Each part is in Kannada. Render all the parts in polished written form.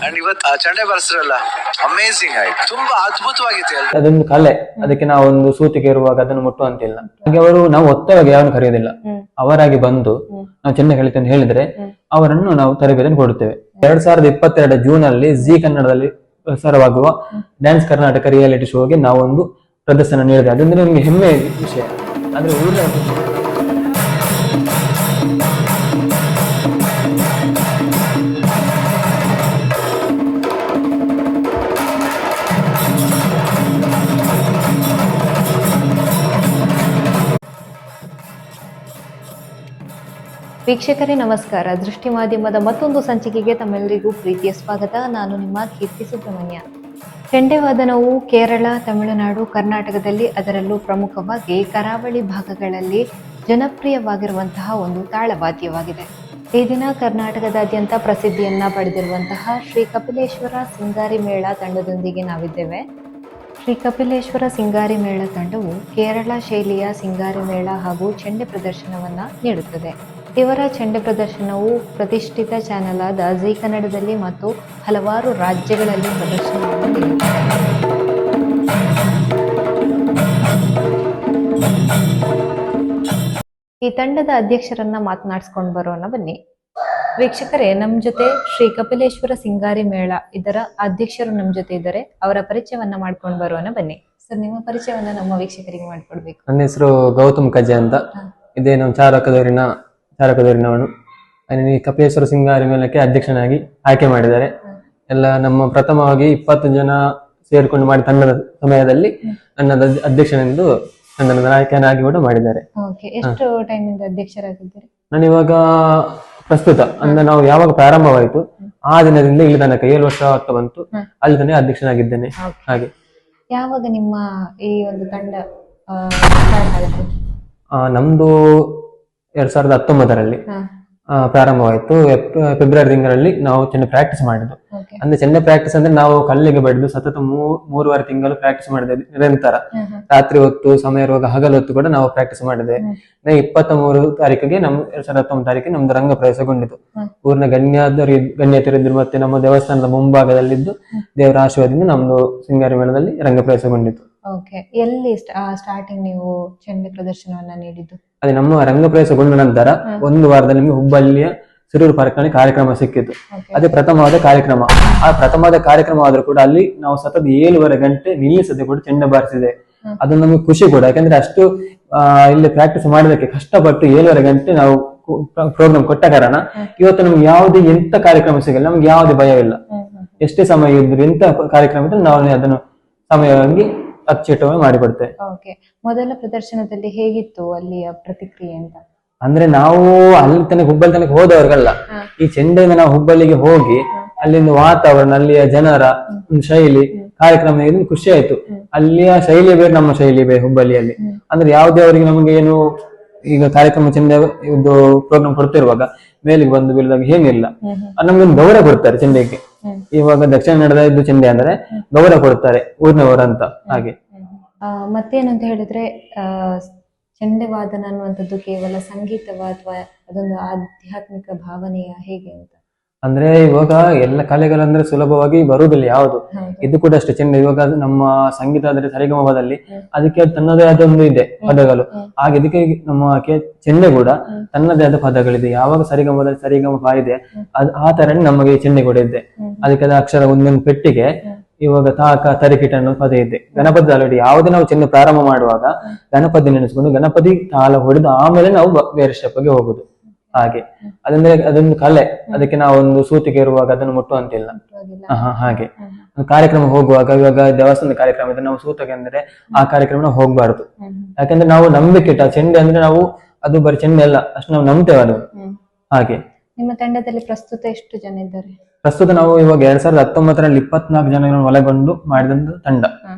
ಅಂಡ್ ಇವತ್ತು ಚಂಡೆ ಬರ್ಸ್ರಲ್ಲ ಅಮೇಸಿಂಗ್ ಆಯ್ತು, ತುಂಬಾ ಅದ್ಭುತವಾಗಿತ್ತು. ಅದೊಂದು ಕಲೆ, ಅದಕ್ಕೆ ನಾವು ಒಂದು ಸೂತಿಗೆ ಇರುವಾಗ ಅದನ್ನು ಮುಟ್ಟುವಂತಿಲ್ಲ. ಹಾಗೆ ಅವರು ನಾವು ಒತ್ತವಾಗಿ ಯಾವನ್ನು ಕರೆಯೋದಿಲ್ಲ, ಅವರಾಗಿ ಬಂದು ನಾವು ಚೆಂಡೆ ಕಲಿತೆ ಅಂತ ಹೇಳಿದ್ರೆ ಅವರನ್ನು ನಾವು ತರಬೇತಿಯನ್ನು ಕೊಡುತ್ತೇವೆ. 2022 ಜೂನ್ ಅಲ್ಲಿ ಜಿ ಕನ್ನಡದಲ್ಲಿ ಪ್ರಸಾರವಾಗುವ ಡ್ಯಾನ್ಸ್ ಕರ್ನಾಟಕ ರಿಯಾಲಿಟಿ ಶೋಗೆ ನಾವೊಂದು ಪ್ರದರ್ಶನ ನೀಡಿದೆ. ಅದಂದ್ರೆ ನಮ್ಗೆ ಹೆಮ್ಮೆ ವಿಷಯ. ಅಂದ್ರೆ ಊರಿನ ವೀಕ್ಷಕರೇ ನಮಸ್ಕಾರ. ದೃಷ್ಟಿ ಮಾಧ್ಯಮದ ಮತ್ತೊಂದು ಸಂಚಿಕೆಗೆ ತಮ್ಮೆಲ್ಲರಿಗೂ ಪ್ರೀತಿಯ ಸ್ವಾಗತ. ನಾನು ನಿಮ್ಮ ಕೀರ್ತಿ ಸುಬ್ರಹ್ಮಣ್ಯ. ಚೆಂಡೆ ವಾದನವು ಕೇರಳ, ತಮಿಳುನಾಡು, ಕರ್ನಾಟಕದಲ್ಲಿ, ಅದರಲ್ಲೂ ಪ್ರಮುಖವಾಗಿ ಕರಾವಳಿ ಭಾಗಗಳಲ್ಲಿ ಜನಪ್ರಿಯವಾಗಿರುವಂತಹ ಒಂದು ತಾಳವಾದ್ಯವಾಗಿದೆ. ಈ ದಿನ ಕರ್ನಾಟಕದಾದ್ಯಂತ ಪ್ರಸಿದ್ಧಿಯನ್ನ ಪಡೆದಿರುವಂತಹ ಶ್ರೀ ಕಪಿಲೇಶ್ವರ ಸಿಂಗಾರಿ ಮೇಳ ತಂಡದೊಂದಿಗೆ ನಾವಿದ್ದೇವೆ. ಶ್ರೀ ಕಪಿಲೇಶ್ವರ ಸಿಂಗಾರಿ ಮೇಳ ತಂಡವು ಕೇರಳ ಶೈಲಿಯ ಸಿಂಗಾರಿ ಮೇಳ ಹಾಗೂ ಚೆಂಡೆ ಪ್ರದರ್ಶನವನ್ನ ನೀಡುತ್ತದೆ. ಇವರ ಚೆಂಡೆ ಪ್ರದರ್ಶನವು ಪ್ರತಿಷ್ಠಿತ ಚಾನೆಲ್ ಆದ ಜಿ ಕನ್ನಡದಲ್ಲಿ ಮತ್ತು ಹಲವಾರು ರಾಜ್ಯಗಳಲ್ಲಿ ಪ್ರದರ್ಶನವನ್ನು ನೀಡುತ್ತದೆ. ಈ ತಂಡದ ಅಧ್ಯಕ್ಷರನ್ನ ಮಾತನಾಡಿಸ್ಕೊಂಡು ಬರೋಣ ಬನ್ನಿ. ವೀಕ್ಷಕರೇ, ನಮ್ಮ ಜೊತೆ ಶ್ರೀ ಕಪಿಲೇಶ್ವರ ಸಿಂಗಾರಿ ಮೇಳ ಇದರ ಅಧ್ಯಕ್ಷರು ನಮ್ಮ ಜೊತೆ ಇದ್ದಾರೆ. ಅವರ ಪರಿಚಯವನ್ನ ಮಾಡ್ಕೊಂಡು ಬರೋಣ ಬನ್ನಿ. ಸರ್, ನಿಮ್ಮ ಪರಿಚಯವನ್ನ ನಮ್ಮ ವೀಕ್ಷಕರಿಗೆ ಮಾಡ್ಕೊಡ್ಬೇಕು. ನನ್ನ ಹೆಸರು ಗೌತಮ್ ಕಜೆ ಅಂತ. ಇದೇ ನಮ್ಮ ಚಾರಕದೂರಿನವನು. ಕಪಿಲೇಶ್ವರ ಸಿಂಗಾರಿ ಮೇಳಕ್ಕೆ ಅಧ್ಯಕ್ಷನಾಗಿ ಆಯ್ಕೆ ಮಾಡಿದ್ದಾರೆ. ಎಲ್ಲ ನಮ್ಮ ಪ್ರಥಮವಾಗಿ 20 ಜನ ಸೇರ್ಕೊಂಡು ಮಾಡಿ ತಂಡದ ಸಮಯದಲ್ಲಿ ನನ್ನ ಅಧ್ಯಕ್ಷನೆಂದು ನನ್ನ ನಾಯಕನಾಗಿ ಕೂಡ ಮಾಡಿದ್ದಾರೆ. ಎಷ್ಟು ಟೈಮ್ ಇಂದ ಅಧ್ಯಕ್ಷರಾಗಿದ್ದೀರಿ? ನಾನು ಇವಾಗ ಪ್ರಸ್ತುತ ಅಂದ್ರೆ ನಾವು ಯಾವಾಗ ಪ್ರಾರಂಭವಾಯಿತು ಆ ದಿನದಿಂದ ಇಲ್ಲಿ ತನಕ 7 ವರ್ಷ ಆಗ್ತಾ ಬಂತು, ಅಲ್ಲಿ ತನಕ ಅಧ್ಯಕ್ಷನಾಗಿದ್ದೇನೆ. ಹಾಗೆ ಯಾವಾಗ ನಿಮ್ಮ ಈ ಒಂದು ತಂಡ ನಮ್ದು 2019ರಲ್ಲಿ ಪ್ರಾರಂಭವಾಯಿತು. ಫೆಬ್ರವರಿ ತಿಂಗಳಲ್ಲಿ ನಾವು ಚೆಂಡೆ ಪ್ರಾಕ್ಟೀಸ್ ಮಾಡಿದ್ದು. ಅಂದ್ರೆ ಚೆಂಡೆ ಪ್ರಾಕ್ಟೀಸ್ ಅಂದ್ರೆ ನಾವು ಕಲ್ಲಿಗೆ ಬಡಿದು ಸತತ 3.5 ತಿಂಗಳು ಪ್ರಾಕ್ಟೀಸ್ ಮಾಡಿದೆ ನಿರಂತರ. ರಾತ್ರಿ ಹೊತ್ತು, ಸಮಯ ಇರುವಾಗ ಹಗಲು ಹೊತ್ತು ಕೂಡ ನಾವು ಪ್ರಾಕ್ಟೀಸ್ ಮಾಡಿದೆ. 23 ತಾರೀಕಿಗೆ 2019 ತಾರೀಕಿಗೆ ನಮ್ದು ರಂಗ ಪ್ರವೇಶಗೊಂಡಿತು. ಊರಿನ ಗಣ್ಯತರಿದ್ರು ಮತ್ತೆ ನಮ್ಮ ದೇವಸ್ಥಾನದ ಮುಂಭಾಗದಲ್ಲಿದ್ದು ದೇವರ ಆಶೀರ್ವಾದದಿಂದ ನಮ್ದು ಸಿಂಗಾರಿ ಮೇಳದಲ್ಲಿ ರಂಗ ಪ್ರವೇಶಗೊಂಡಿತು. ಎಲ್ಲಿ ಸ್ಟಾರ್ಟಿಂಗ್ ನೀವು ಚೆಂಡೆ ಪ್ರದರ್ಶನವನ್ನ ನೀಡಿದ್ದು? ಅದೇ ನಮ್ಮ ರಂಗ ಪ್ರವೇಶಗೊಂಡ ನಂತರ 1 ವಾರದಲ್ಲಿ ನಿಮಗೆ ಹುಬ್ಬಳ್ಳಿಯ ಸಿರೂರು ಪಾರ್ಕ್ನಲ್ಲಿ ಕಾರ್ಯಕ್ರಮ ಸಿಕ್ಕಿತ್ತು. ಅದೇ ಪ್ರಥಮವಾದ ಕಾರ್ಯಕ್ರಮ. ಆ ಪ್ರಥಮವಾದ ಕಾರ್ಯಕ್ರಮ ಆದ್ರೂ ಕೂಡ ಅಲ್ಲಿ ನಾವು ಸತತ 7.5 ಗಂಟೆ ನಿಲ್ಲಿಸದೆ ಕೂಡ ಚೆಂಡೆ ಬಾರಿಸಿದೆ. ಅದು ನಮಗೆ ಖುಷಿ ಕೂಡ, ಯಾಕಂದ್ರೆ ಅಷ್ಟು ಇಲ್ಲಿ ಪ್ರಾಕ್ಟೀಸ್ ಮಾಡೋದಕ್ಕೆ ಕಷ್ಟಪಟ್ಟು 7.5 ಗಂಟೆ ನಾವು ಪ್ರೋಗ್ರಾಮ್ ಕೊಟ್ಟ ಕಾರಣ ಇವತ್ತು ನಮ್ಗೆ ಯಾವುದೇ ಎಂತ ಕಾರ್ಯಕ್ರಮ ಸಿಗಲ್ಲ, ನಮ್ಗೆ ಯಾವುದೇ ಭಯ ಇಲ್ಲ. ಎಷ್ಟೇ ಸಮಯ ಇದ್ರು, ಎಂತ ಕಾರ್ಯಕ್ರಮ ಇದ್ರು ನಾವು ಅದನ್ನು ಸಮಯವಾಗಿ ಅಚ್ಚುಕಟ್ಟಾಗಿ ಮಾಡಿಕೊಡ್ತೇವೆ. ಮೊದಲ ಪ್ರದರ್ಶನದಲ್ಲಿ ಹೇಗಿತ್ತು ಅಲ್ಲಿಯ ಪ್ರತಿಕ್ರಿಯೆ ಅಂತ? ಅಂದ್ರೆ ನಾವು ಅಲ್ಲಿ ತನಕ ಹುಬ್ಬಳ್ಳಿ ತನಕ ಹೋದವ್ರಿಗಲ್ಲ, ಈ ಚೆಂಡೆಯಿಂದ ನಾವು ಹುಬ್ಬಳ್ಳಿಗೆ ಹೋಗಿ ಅಲ್ಲಿಂದ ವಾತಾವರಣ, ಅಲ್ಲಿಯ ಜನರ ಶೈಲಿ, ಕಾರ್ಯಕ್ರಮ ಇದು ಖುಷಿ ಆಯ್ತು. ಅಲ್ಲಿಯ ಶೈಲಿ ಬೇರೆ, ನಮ್ಮ ಶೈಲಿ ಬೇರೆ ಹುಬ್ಬಳ್ಳಿಯಲ್ಲಿ. ಅಂದ್ರೆ ಯಾವುದೇ ಅವರಿಗೆ ನಮಗೆ ಏನು ಈಗ ಕಾರ್ಯಕ್ರಮ ಚೆಂಡೆ ಇದು ಪ್ರೋಗ್ರಾಮ್ ಕೊಡ್ತಿರುವಾಗ ಮೇಲಿಗೆ ಬಂದು ಬೀಳಿದಾಗ ಏನಿಲ್ಲ, ನಮ್ಗೊಂದು ಗೌರವ ಕೊಡ್ತಾರೆ ಚೆಂಡೆಗೆ. ಇವಾಗ ದಕ್ಷಿಣ ಕನ್ನಡದ ಇದು ಚೆಂಡೆ ಅಂದ್ರೆ ಗೌರವ ಕೊಡ್ತಾರೆ ಊರಿನವರಂತ. ಹಾಗೆ ಮತ್ತೇನಂತ ಹೇಳಿದ್ರೆ ಚೆಂಡೆ ವಾದನ ಅನ್ನುವಂಥದ್ದು ಕೇವಲ ಸಂಗೀತವ ಅಥವಾ ಅದೊಂದು ಆಧ್ಯಾತ್ಮಿಕ ಭಾವನೆಯ ಹೇಗೆ ಅಂತ? ಅಂದ್ರೆ ಇವಾಗ ಎಲ್ಲ ಕಲೆಗಳಂದ್ರೆ ಸುಲಭವಾಗಿ ಬರುವುದಿಲ್ಲ ಯಾವುದು. ಇದು ಕೂಡ ಅಷ್ಟೇ. ಚೆಂಡೆ ಇವಾಗ ನಮ್ಮ ಸಂಗೀತ ಆದ್ರೆ ಸರಿಗಮಪದಲ್ಲಿ ಅದಕ್ಕೆ ತನ್ನದೇ ಆದ ಒಂದು ಇದೆ ಪದಗಳು. ಹಾಗೆ ಇದಕ್ಕೆ ನಮ್ಮ ಚೆಂಡೆ ಕೂಡ ತನ್ನದೇ ಆದ ಪದಗಳಿದೆ. ಯಾವಾಗ ಸರಿಗಮದಲ್ಲಿ ಸರಿಗಮ ಇದೆ ಆ ತರನೇ ನಮಗೆ ಚೆಂಡೆ ಕೂಡ ಇದೆ. ಅದಕ್ಕೆ ಅಕ್ಷರ ಒಂದೊಂದು ಪೆಟ್ಟಿಗೆ ಇವಾಗ ತಾಕ, ತರಿಕಿಟ ಅನ್ನೋ ಪದ ಇದೆ. ಗಣಪತಿ ಆಲ್ರೆಡಿ ಯಾವುದೇ ನಾವು ಚೆಂಡೆ ಪ್ರಾರಂಭ ಮಾಡುವಾಗ ಗಣಪತಿ ನೆನೆಸ್ಕೊಂಡು ಗಣಪತಿ ತಾಳ ಹೊಡೆದು ಆಮೇಲೆ ನಾವು ಬೇರೆ ಸ್ಟೆಪ್ಗೆ ಹೋಗುದು. ಹಾಗೆ ಅದಂದ್ರೆ ಅದೊಂದು ಕಲೆ, ಅದಕ್ಕೆ ನಾವು ಒಂದು ಸೂತಿಗೆ ಇರುವಾಗ ಅದನ್ನು ಮುಟ್ಟುವಂತಿಲ್ಲ. ಹಾಗೆ ಕಾರ್ಯಕ್ರಮ ಹೋಗುವಾಗ, ಇವಾಗ ದೇವಸ್ಥಾನದ ಕಾರ್ಯಕ್ರಮ ಇದ್ರೆ ನಾವು ಸೂತಗೆ ಅಂದ್ರೆ ಆ ಕಾರ್ಯಕ್ರಮ ಹೋಗ್ಬಾರ್ದು. ಯಾಕಂದ್ರೆ ನಾವು ನಂಬಿಕೆ ಇಟ್ಟ ಚೆಂಡೆ ಅಂದ್ರೆ ನಾವು ಅದು ಬರೀ ಚೆಂಡೆ ಅಲ್ಲ, ಅಷ್ಟು ನಾವು ನಂಬ್ತೇವೆ ಅದು. ಹಾಗೆ ನಿಮ್ಮ ತಂಡದಲ್ಲಿ ಪ್ರಸ್ತುತ ಎಷ್ಟು ಜನ ಇದ್ದಾರೆ? ಪ್ರಸ್ತುತ ನಾವು ಇವಾಗ 2019ರಲ್ಲಿ 24 ಜನಗಳನ್ನು ಒಳಗೊಂಡು ಮಾಡಿದಂತ ತಂಡ.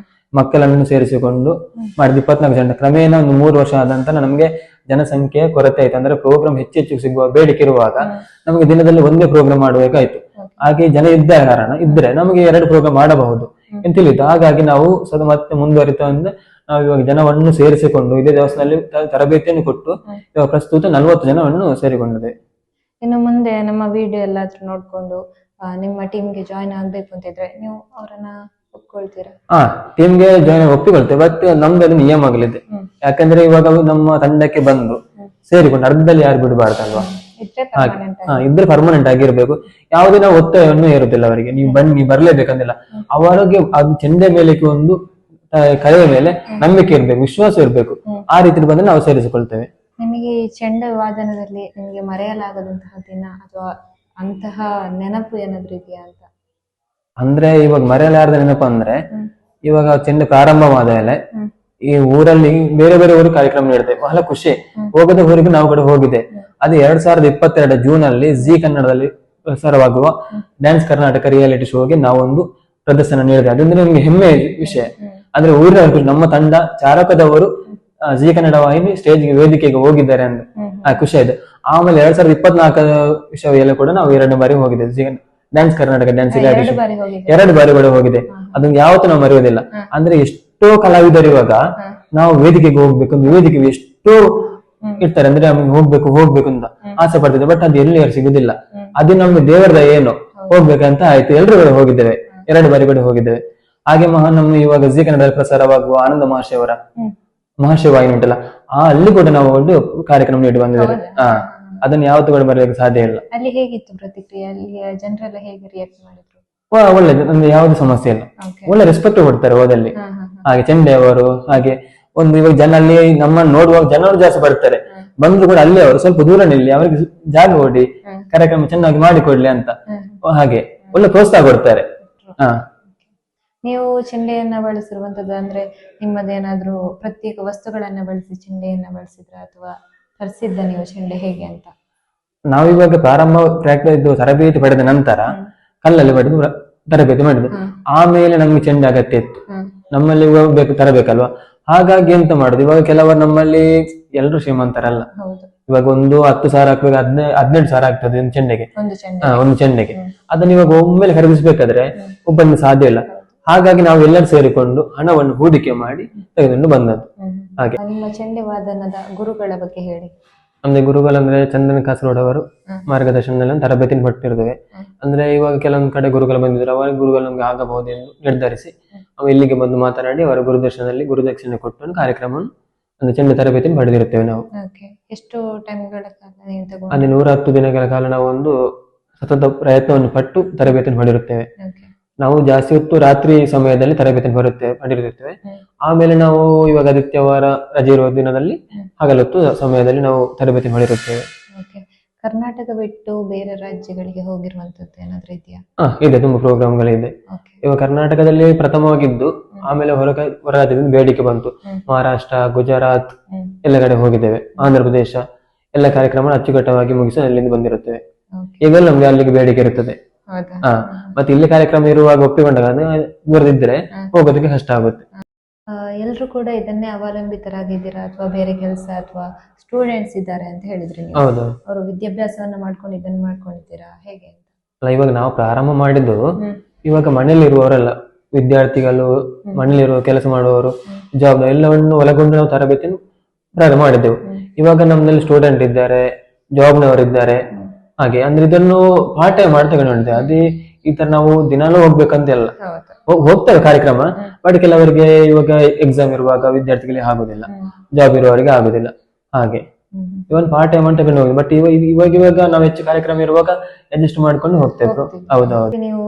ಮಕ್ಕಳನ್ನು ಸೇರಿಸಿಕೊಂಡು ಮಾಡಿದ 24 ಜನ. ಕ್ರಮೇಣ ಒಂದು 3 ವರ್ಷ ಆದ ನಂತರ ನಮಗೆ ಜನಸಂಖ್ಯೆಯ ಕೊರತೆ ಆಯ್ತು. ಅಂದ್ರೆ ಪ್ರೋಗ್ರಾಮ್ ಹೆಚ್ಚು ಸಿಗುವ ಬೇಡಿಕೆ ಇರುವಾಗ ನಮಗೆ ದಿನದಲ್ಲಿ ಒಂದೇ ಪ್ರೋಗ್ರಾಮ್ ಮಾಡಬೇಕಾಯ್ತು. ಹಾಗೆ ಜನ ಇದ್ರೆ ನಮಗೆ 2 ಪ್ರೋಗ್ರಾಮ್ ಮಾಡಬಹುದು ಅಂತ ತಿಳಿಯಿತು. ಹಾಗಾಗಿ ನಾವು ಮತ್ತೆ ಮುಂದುವರಿತ ಅಂದ್ರೆ ನಾವು ಇವಾಗ ಜನವನ್ನು ಸೇರಿಸಿಕೊಂಡು ಇದೇ ದೇವಸ್ಥಾನದಲ್ಲಿ ತರಬೇತಿಯನ್ನು ಕೊಟ್ಟು ಇವಾಗ ಪ್ರಸ್ತುತ 40 ಜನವನ್ನು ಸೇರಿಕೊಂಡಿದೆ. ಇನ್ನು ಮುಂದೆ ನಮ್ಮ ವಿಡಿಯೋ ಎಲ್ಲಾದ್ರೂ ನೋಡ್ಕೊಂಡು ನಿಮ್ಮ ಟೀಮ್ಗೆ ಜಾಯಿನ್ ಆಗ್ಬೇಕು ಅಂತಿದ್ರೆ ನೀವು ಅವರನ್ನ ಒಪ್ಕೊಳ್ತೀರಾ? ಟೀಮ್ಗೆ ಜಾಯಿನ್ ಒಪ್ಪಿಕೊಳ್ತೇವೆ, ಬಟ್ ನಮ್ದು ಅದು ನಿಯಮ ಆಗಲಿದೆ. ಯಾಕಂದ್ರೆ ಇವಾಗ ಅವು ನಮ್ಮ ತಂಡಕ್ಕೆ ಬಂದು ಸೇರಿಕೊಂಡು ಅರ್ಧದಲ್ಲಿ ಯಾರು ಬಿಡಬಾರ್ದಲ್ವಾ. ಇದ್ರೆ ಹಾಗೆ permanent ಇದ್ರೆ ಪರ್ಮನೆಂಟ್ ಆಗಿರ್ಬೇಕು. ಯಾವುದೇ ನಾವು ಒತ್ತಾಯವನ್ನು ಇರುದಿಲ್ಲ ಅವರಿಗೆ, ನೀವು ಬನ್ನಿ ಬರ್ಲೇಬೇಕಂದಿಲ್ಲ. ಅವರಿಗೆ ಅದು ಚೆಂಡೆ ಮೇಲಕ್ಕೆ ಒಂದು ಕಲೆಯ ಮೇಲೆ ನಂಬಿಕೆ ಇರ್ಬೇಕು, ವಿಶ್ವಾಸ ಇರ್ಬೇಕು. ಆ ರೀತಿ ಬಂದ್ರೆ ನಾವು ಸೇರಿಸಿಕೊಳ್ತೇವೆ. ನಿಮಗೆ ಈ ಚೆಂಡು ವಾದನದಲ್ಲಿ ನಿಮಗೆ ಮರೆಯಲಾಗದಂತಹ ದಿನ ಅಥವಾ ಅಂತಹ ನೆನಪು ಏನಾದ್ರು ಇದೆಯಾ ಅಂತ? ಅಂದ್ರೆ ಇವಾಗ ಮರೆಯಲಾರದ ನೆನಪು ಅಂದ್ರೆ, ಇವಾಗ ಚೆಂಡೆ ಪ್ರಾರಂಭವಾದ ಮೇಲೆ ಈ ಊರಲ್ಲಿ ಬೇರೆ ಬೇರೆ ಊರಿಗೆ ಕಾರ್ಯಕ್ರಮ ನೀಡ್ತೇವೆ, ಬಹಳ ಖುಷಿ. ಹೋಗದ ಊರಿಗೆ ನಾವು ಕೂಡ ಹೋಗಿದೆ. ಅದು 2022 ಜೂನ್ ಅಲ್ಲಿ ಜಿ ಕನ್ನಡದಲ್ಲಿ ಪ್ರಸಾರವಾಗುವ ಡ್ಯಾನ್ಸ್ ಕರ್ನಾಟಕ ರಿಯಾಲಿಟಿ ಶೋಗೆ ನಾವೊಂದು ಪ್ರದರ್ಶನ ನೀಡಿದೆ. ಅದೊಂದು ನಮ್ಗೆ ಹೆಮ್ಮೆ ವಿಷಯ. ಅಂದ್ರೆ ಊರಿನ ನಮ್ಮ ತಂಡ ಚಾಲಕದವರು ಜಿ ಕನ್ನಡ ವಾಹಿನಿ ಸ್ಟೇಜ್ಗೆ ವೇದಿಕೆಗೆ ಹೋಗಿದ್ದಾರೆ ಅಂದ್ರೆ ಖುಷಿ ಆಯ್ತು. ಆಮೇಲೆ 2024 ವಿಷಯವೆಲ್ಲ ಕೂಡ ನಾವು 2 ಬಾರಿ ಹೋಗಿದ್ದೇವೆ. G dance Karnataka dance reality show 2 ಬಾರಿ ಕೂಡ ಹೋಗಿದೆ. ಅದನ್ನ ಯಾವತ್ತೂ ನಾವು ಮರೆಯೋದಿಲ್ಲ. ಅಂದ್ರೆ ಎಷ್ಟೋ ಕಲಾವಿದರು ಇವಾಗ ನಾವು ವೇದಿಕೆಗೆ ಹೋಗ್ಬೇಕು, ವೇದಿಕೆಗೆ ಎಷ್ಟೋ ಇರ್ತಾರೆ, ಅಂದ್ರೆ ನಮಗೆ ಹೋಗ್ಬೇಕು ಅಂತ ಆಸೆ ಪಡ್ತಿದ್ದೆ. ಬಟ್ ಅದು ಎಲ್ಲಿ ಸಿಗುದಿಲ್ಲ. ಅದು ನಮ್ಗೆ ದೇವರದ ಏನು ಹೋಗ್ಬೇಕಂತ ಆಯ್ತು, ಎಲ್ರು ಕೂಡ ಹೋಗಿದ್ದೇವೆ, 2 ಬಾರಿ ಕೂಡ ಹೋಗಿದ್ದೇವೆ. ಹಾಗೆ ನಮ್ಮ ಇವಾಗ ಜಿ ಕನ್ನಡದಲ್ಲಿ ಪ್ರಸಾರವಾಗುವ ಆನಂದ ಮಹಾಶಯವರ ಮಹಾಶಿವ ವಾಹಿನಿ ಉಂಟಲ್ಲ, ಅಲ್ಲಿ ಕೂಡ ನಾವು ಒಂದು ಕಾರ್ಯಕ್ರಮ ನೀಡಿ ಬಂದಿದ್ದೇವೆ. ಅದನ್ನ ಯಾವತ್ತೂ ಕೂಡ ಬರಲಿಕ್ಕೆ ಸಾಧ್ಯ ಇಲ್ಲ. ಅಲ್ಲಿ ಹೇಗಿತ್ತು ಪ್ರತಿಕ್ರಿಯೆ? ಅಲ್ಲಿ ಜನರೆಲ್ಲ ಹೇಗೆ ರಿಯಾಕ್ಟ್ ಮಾಡಿದ್ರು? ಒಳ್ಳೇದು, ನಮ್ಗೆ ಯಾವ್ದು ಸಮಸ್ಯೆ ಇಲ್ಲ. ಒಳ್ಳೆ ರೆಸ್ಪೆಕ್ಟ್ ಕೊಡ್ತಾರೆ ಹೋದಲ್ಲಿ. ಹಾಗೆ ಚೆಂಡೆ ಅವರು ಹಾಗೆ ಒಂದು ಇವಾಗ ಜನ ಅಲ್ಲಿ ನಮ್ಮನ್ನು ನೋಡುವಾಗ ಜನರು ಜಾಸ್ತಿ ಬರ್ತಾರೆ. ಬಂದ್ರು ಕೂಡ ಅಲ್ಲಿ ಅವರು ಸ್ವಲ್ಪ ದೂರ ನಿಲ್ಲಿ, ಅವರಿಗೆ ಜಾಗ ಕೊಡಿ, ಕಾರ್ಯಕ್ರಮ ಚೆನ್ನಾಗಿ ಮಾಡಿಕೊಡ್ಲಿ ಅಂತ ಹಾಗೆ ಒಳ್ಳೆ ಪ್ರೋತ್ಸಾಹ ಕೊಡ್ತಾರೆ. ನೀವು ಚೆಂಡೆಯನ್ನ ಬಳಸಿರುವಂತದ್ದು ಅಂದ್ರೆ ನಿಮ್ಮದೇನಾದ್ರೂ ಪ್ರತ್ಯೇಕ ವಸ್ತುಗಳನ್ನ ಬಳಸಿ ಚೆಂಡೆಯನ್ನ ಬಳಸಿದ್ರ ಅಥವಾ ತರಿಸಿದ್ದ ನೀವು ಚೆಂಡೆ ಹೇಗೆ ಅಂತ? ನಾವಿವಾಗ ಪ್ರಾರಂಭ ತರಬೇತಿ ಪಡೆದ ನಂತರ ಕಲ್ಲಲ್ಲಿ ಬಡಿದು ತರಬೇತಿ ಮಾಡಿದ್ದು. ಆಮೇಲೆ ನಮ್ಗೆ ಚೆಂಡೆ ಅಗತ್ಯ ಇತ್ತು, ನಮ್ಮಲ್ಲಿ ತರಬೇಕಲ್ವಾ. ಹಾಗಾಗಿ ಎಂತ ಮಾಡುದು, ಇವಾಗ ಕೆಲವರು ನಮ್ಮಲ್ಲಿ ಎಲ್ಲರೂ ಶ್ರೀಮಂತರಲ್ಲ. ಇವಾಗ ಒಂದು 10,000 ಹಾಕ್ಬೇಕು, 18,000 ಆಗ್ತದೆ ಒಂದು ಚೆಂಡೆಗೆ. ಒಂದು ಚೆಂಡೆಗೆ ಅದನ್ನ ಇವಾಗ ಒಮ್ಮೆಲೆ ಖರೀದಿಸ್ಬೇಕಾದ್ರೆ ಒಬ್ಬನಿಗೆ ಸಾಧ್ಯ ಇಲ್ಲ. ಹಾಗಾಗಿ ನಾವು ಎಲ್ಲರೂ ಸೇರಿಕೊಂಡು ಹಣವನ್ನು ಹೂಡಿಕೆ ಮಾಡಿ ತೆಗೆದುಕೊಂಡು ಬಂದದ್ದು. ಹಾಗೆ ನಿಮ್ಮ ಚೆಂಡೆ ವಾದನದ ಗುರುಗಳ ಬಗ್ಗೆ ಹೇಳಿ. ನಮ್ದು ಗುರುಗಳಂದ್ರೆ ಚಂದನ್ ಕಾಸರಗೋಡು ಅವರು ಮಾರ್ಗದರ್ಶನದಲ್ಲಿ ತರಬೇತಿ ಪಟ್ಟಿರ್ತೇವೆ. ಅಂದ್ರೆ ಇವಾಗ ಕೆಲವೊಂದು ಕಡೆ ಗುರುಗಳು ಬಂದಿದ್ರು, ಅವರ ಗುರುಗಳು ನಮ್ಗೆ ಆಗಬಹುದು ಎಂದು ನಿರ್ಧರಿಸಿ ನಾವು ಇಲ್ಲಿಗೆ ಬಂದು ಮಾತನಾಡಿ ಅವರ ಗುರುದರ್ಶನದಲ್ಲಿ ಗುರುದಕ್ಷಿಣೆ ಕೊಟ್ಟು ಕಾರ್ಯಕ್ರಮವನ್ನು ಒಂದು ಚೆಂಡೆ ತರಬೇತಿ ಪಡೆದಿರುತ್ತೇವೆ ನಾವು. ಎಷ್ಟು ಟೈಮ್ಗಳ ಕಾಲ? ಅದೇ 110 ದಿನಗಳ ಕಾಲ ನಾವು ಒಂದು ಸತತ ಪ್ರಯತ್ನವನ್ನು ಪಟ್ಟು ತರಬೇತಿಯನ್ನು ಪಡೆದಿರುತ್ತೇವೆ. ನಾವು ಜಾಸ್ತಿ ಹೊತ್ತು ರಾತ್ರಿ ಸಮಯದಲ್ಲಿ ತರಬೇತಿ ಪಡೆದಿರುತ್ತೇವೆ. ಆಮೇಲೆ ನಾವು ಇವಾಗ ಆದಿತ್ಯವಾರ ರಜೆ ಇರುವ ದಿನದಲ್ಲಿ ಹಗಲೊತ್ತು ಸಮಯದಲ್ಲಿ ನಾವು ತರಬೇತಿ ಮಾಡಿರುತ್ತೇವೆ. ಕರ್ನಾಟಕ ಬಿಟ್ಟು ಬೇರೆ ರಾಜ್ಯಗಳಿಗೆ ಹೋಗಿರುವಂತದ್ದು ಏನಾದ್ರೂ ಇದೆಯಾ? ಇದೆ, ತುಂಬಾ ಪ್ರೋಗ್ರಾಮ್ಗಳಿದೆ. ಇವಾಗ ಕರ್ನಾಟಕದಲ್ಲಿ ಪ್ರಥಮವಾಗಿದ್ದು ಆಮೇಲೆ ಹೊರ ರಾಜ್ಯದಿಂದ ಬೇಡಿಕೆ ಬಂತು. ಮಹಾರಾಷ್ಟ್ರ, ಗುಜರಾತ್ ಎಲ್ಲ ಕಡೆ ಹೋಗಿದ್ದೇವೆ. ಆಂಧ್ರ ಪ್ರದೇಶ ಎಲ್ಲ ಕಾರ್ಯಕ್ರಮ ಅಚ್ಚುಕಟ್ಟವಾಗಿ ಮುಗಿಸಿ ಅಲ್ಲಿಂದ ಬಂದಿರುತ್ತೇವೆ. ಈಗಲೂ ನಮ್ಗೆ ಅಲ್ಲಿಗೆ ಬೇಡಿಕೆ ಇರುತ್ತದೆ. ಮತ್ತೆ ಇಲ್ಲಿ ಕಾರ್ಯಕ್ರಮ ಇರುವಾಗ ಒಪ್ಪಿಕೊಂಡಾಗ ದೂರದಿದ್ರೆ ಹೋಗೋದಕ್ಕೆ ಕಷ್ಟ ಆಗುತ್ತೆ. ಎಲ್ರು ಕೂಡ ಇದನ್ನೇ ಅವಲಂಬಿತರಾಗಿದ್ದೀರಾ ಅಥವಾ ಬೇರೆ ಕೆಲಸ ಅಥವಾ ಸ್ಟೂಡೆಂಟ್ಸ್ ಇದ್ದಾರೆ ಅಂತ ಹೇಳಿದ್ರಿ? ಹೌದು, ಅವರು ವಿದ್ಯಾಭ್ಯಾಸವನ್ನ ಮಾಡ್ಕೊಂಡು ಇದನ್ನ ಮಾಡ್ಕೊಂಡಿದ್ದೀರಾ ಹೇಗೆ? ಅಲ್ಲ, ಇವಾಗ ನಾವು ಪ್ರಾರಂಭ ಮಾಡಿದ್ದು ಇವಾಗ ಮನೇಲಿರುವವರೆಲ್ಲ ವಿದ್ಯಾರ್ಥಿಗಳು, ಮನೇಲಿರುವ ಕೆಲಸ ಮಾಡುವವರು, ಜಾಬ್ ಎಲ್ಲವನ್ನು ಒಳಗೊಂಡು ನಾವು ತರಬೇತಿಯನ್ನು ಪ್ರಾರಂಭ ಮಾಡಿದ್ದೆವು. ಇವಾಗ ನಮ್ಮಲ್ಲಿ ಸ್ಟೂಡೆಂಟ್ ಇದ್ದಾರೆ, ಜಾಬ್ನವರಿದ್ದಾರೆ. ಹಾಗೆ ಅಂದ್ರೆ ಇದನ್ನು ಪಾರ್ಟ್ ಟೈಮ್ ಮಾಡ್ತಾ ತಗೊಂಡಿದ್ದೆ. ಅದೇ ಈ ತರ ನಾವು ದಿನಾಲೂ ಹೋಗ್ಬೇಕಂತ ಎಲ್ಲ ಹೋಗ್ತೇವೆ ಕಾರ್ಯಕ್ರಮ. ಬಟ್ ಕೆಲವರಿಗೆ ಇವಾಗ ಎಕ್ಸಾಮ್ ಇರುವಾಗ ವಿದ್ಯಾರ್ಥಿಗಳಿಗೆ ಆಗುದಿಲ್ಲ, ಜಾಬ್ ಇರುವವರಿಗೆ ಆಗುದಿಲ್ಲ. ಹಾಗೆ ಇವನ್ ಪಾರ್ಟ್ ಟೈಮ್ ಅಂತ ತಗೊಂಡು ಹೋಗಿ. ಬಟ್ ಇವಾಗ ನಾವು ಹೆಚ್ಚು ಕಾರ್ಯಕ್ರಮ ಇರುವಾಗ ಅಡ್ಜಸ್ಟ್ ಮಾಡ್ಕೊಂಡು ಹೋಗ್ತೇವೆ. ಹೌದೌದು. ನೀವು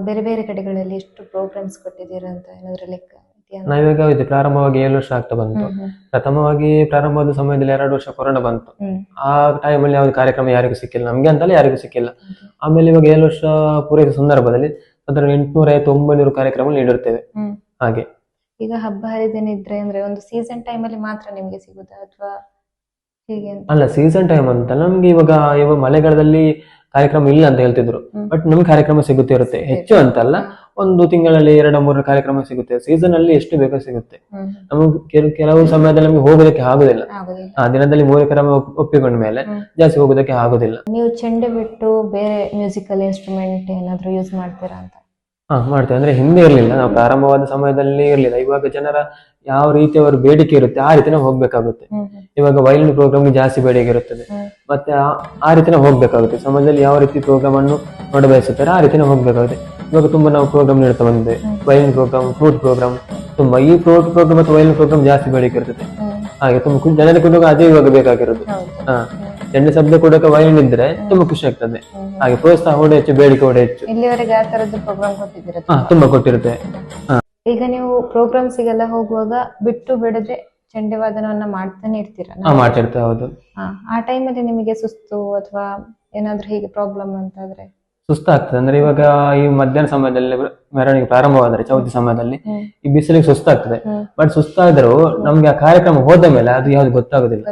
ಬೇರೆ ಬೇರೆ ಕಡೆಗಳಲ್ಲಿ ಎಷ್ಟು ಪ್ರೋಗ್ರಾಮ್ಸ್ ಕೊಟ್ಟಿದ್ದೀರಾ ಅಂತ ಏನಾದ್ರೂ ಲೆಕ್ಕ? ನಾವಿವಾಗ ಇದು ಪ್ರಾರಂಭವಾಗಿ 7 ವರ್ಷ ಆಗ್ತಾ ಬಂತು. ಪ್ರಥಮವಾಗಿ ಪ್ರಾರಂಭವಾದ ಸಮಯದಲ್ಲಿ 2 ವರ್ಷ ಕೊರೋನಾ ಬಂತು. ಆ ಟೈಮಲ್ಲಿ ಯಾವ್ದು ಕಾರ್ಯಕ್ರಮ ಯಾರಿಗೂ ಸಿಕ್ಕಿಲ್ಲ, ನಮ್ಗೆ ಅಂತಲೇ ಯಾರಿಗೂ ಸಿಕ್ಕಿಲ್ಲ. ಆಮೇಲೆ ಇವಾಗ 7 ವರ್ಷ ಪೂರೈಸಿದ ಸಂದರ್ಭದಲ್ಲಿ ಅದರ 850-900 ಕಾರ್ಯಕ್ರಮ ನೀಡಿರ್ತೇವೆ. ಹಾಗೆ ಈಗ ಹಬ್ಬ ಹರಿದಿನ ಇದ್ರೆ ಅಂದ್ರೆ ಒಂದು ಸೀಸನ್ ಟೈಮ್ ಅಲ್ಲಿ ಮಾತ್ರ ನಿಮ್ಗೆ ಸಿಗುತ್ತಾ ಅಥವಾ ಹೇಗೆ? ಅಲ್ಲ, ಸೀಸನ್ ಟೈಮ್ ಅಂತ ನಮ್ಗೆ ಇವಾಗ ಮಳೆಗಾಲದಲ್ಲಿ ಕಾರ್ಯಕ್ರಮ ಇಲ್ಲ ಅಂತ ಹೇಳ್ತಿದ್ರು. ಬಟ್ ನಮ್ಗೆ ಕಾರ್ಯಕ್ರಮ ಸಿಗುತ್ತೆ ಇರುತ್ತೆ, ಹೆಚ್ಚು ಅಂತಲ್ಲ, ಒಂದು ತಿಂಗಳಲ್ಲಿ 2-3 ಕಾರ್ಯಕ್ರಮ ಸಿಗುತ್ತೆ. ಸೀಸನ್ ಅಲ್ಲಿ ಎಷ್ಟು ಬೇಕೋ ಸಿಗುತ್ತೆ. ನಮ್ಗೆ ಕೆಲವು ಸಮಯದಲ್ಲಿ ನಮ್ಗೆ ಹೋಗೋದಕ್ಕೆ ಆಗುದಿಲ್ಲ. ಆ ದಿನದಲ್ಲಿ 3 ಕಾರ್ಯಕ್ರಮ ಒಪ್ಪಿಕೊಂಡ ಮೇಲೆ ಜಾಸ್ತಿ ಹೋಗೋದಕ್ಕೆ ಆಗುದಿಲ್ಲ. ನೀವು ಚೆಂಡೆ ಬಿಟ್ಟು ಬೇರೆ ಮ್ಯೂಸಿಕಲ್ ಇನ್ಸ್ಟ್ರೂಮೆಂಟ್ ಏನಾದ್ರು ಯೂಸ್ ಮಾಡ್ತೀರಾ ಅಂತ? ಹಾ ಮಾಡ್ತೇವೆ. ಅಂದ್ರೆ ಹಿಂದೆ ಇರ್ಲಿಲ್ಲ, ನಾವು ಪ್ರಾರಂಭವಾದ ಸಮಯದಲ್ಲಿ ಇರ್ಲಿಲ್ಲ. ಇವಾಗ ಜನರ ಯಾವ ರೀತಿ ಅವರ ಬೇಡಿಕೆ ಇರುತ್ತೆ ಆ ರೀತಿ ನಾವು ಹೋಗ್ಬೇಕಾಗುತ್ತೆ. ಇವಾಗ ವೈಲಿನ್ ಪ್ರೋಗ್ರಾಮ್ಗೆ ಜಾಸ್ತಿ ಬೇಡಿಕೆ ಇರುತ್ತದೆ, ಮತ್ತೆ ಆ ರೀತಿನ ಹೋಗ್ಬೇಕಾಗುತ್ತೆ. ಸಮಾಜದಲ್ಲಿ ಯಾವ ರೀತಿ ಪ್ರೋಗ್ರಾಮ್ ಅನ್ನು ನೋಡ ಬಯಸುತ್ತಾರೆ ಆ ರೀತಿನ ಹೋಗ್ಬೇಕಾಗುತ್ತೆ. ಇವಾಗ ತುಂಬಾ ನಾವು ಪ್ರೋಗ್ರಾಮ್ ನೀಡ್ತಾ ಬಂದಿದ್ದೇವೆ, ವೈಲಿನ್ ಪ್ರೋಗ್ರಾಮ್, ಫ್ಲೂಟ್ ಪ್ರೋಗ್ರಾಮ್, ತುಂಬಾ ಈ ಫ್ಲೂಟ್ ಪ್ರೋಗ್ರಾಮ್ ಮತ್ತು ವೈಲಿನ್ ಪ್ರೋಗ್ರಾಮ್ ಜಾಸ್ತಿ ಬೇಡಿಕೆ ಇರ್ತದೆ. ಹಾಗೆ ತುಂಬಾ ಜನರಿಗೆ ಕೂಡ ಅದೇ ಇವಾಗ ಬೇಕಾಗಿರೋದು. ಹಾ, ಚೆಂಡೆ ಶಬ್ದ ಕೂಡ ವೈಲಿನ್ ಇದ್ರೆ ತುಂಬಾ ಖುಷಿ ಆಗ್ತದೆ. ಹಾಗೆ ಪ್ರೋತ್ಸಾಹ ಕೂಡ ಹೆಚ್ಚು, ಬೇಡಿಕೆ ಕೂಡ ಹೆಚ್ಚು. ಇಲ್ಲಿವರೆಗೆ ಆ ತರದ್ದು ಪ್ರೋಗ್ರಾಮ್ ಕೊಟ್ಟಿದ್ದೀರಾ? ಹಾ, ತುಂಬಾ ಕೊಟ್ಟಿರುತ್ತೆ. ಈಗ ನೀವು ಪ್ರೋಗ್ರಾಮ್ಸಿಗೆಲ್ಲ ಹೋಗುವಾಗ ಬಿಟ್ಟು ಬಿಡದೆ ಚೆಂಡೆ ವಾದನವನ್ನ ಮಾಡ್ತಾನೆ ಇರ್ತೀರಾ? ಮಾಡ್ತಿರ್ತೇವೆ. ಹೌದು. ಆ ಟೈಮಲ್ಲಿ ನಿಮಗೆ ಸುಸ್ತು ಅಥವಾ ಏನಾದ್ರೂ ಹೀಗೆ ಪ್ರಾಬ್ಲಮ್ ಅಂತಾದ್ರೆ? ಸುಸ್ತಾಗ್ತದೆ. ಅಂದ್ರೆ ಇವಾಗ ಈ ಮಧ್ಯಾಹ್ನ ಸಮಯದಲ್ಲಿ ಮೆರವಣಿಗೆ ಪ್ರಾರಂಭವಾದ್ರೆ ಚೌತಿ ಸಮಯದಲ್ಲಿ ಈ ಬಿಸಿಲಿಗೆ ಸುಸ್ತಾಗ್ತದೆ. ಬಟ್ ಸುಸ್ತಾದ್ರೂ ನಮ್ಗೆ ಆ ಕಾರ್ಯಕ್ರಮ ಹೋದ ಮೇಲೆ ಅದು ಯಾವ್ದು ಗೊತ್ತಾಗುದಿಲ್ಲ.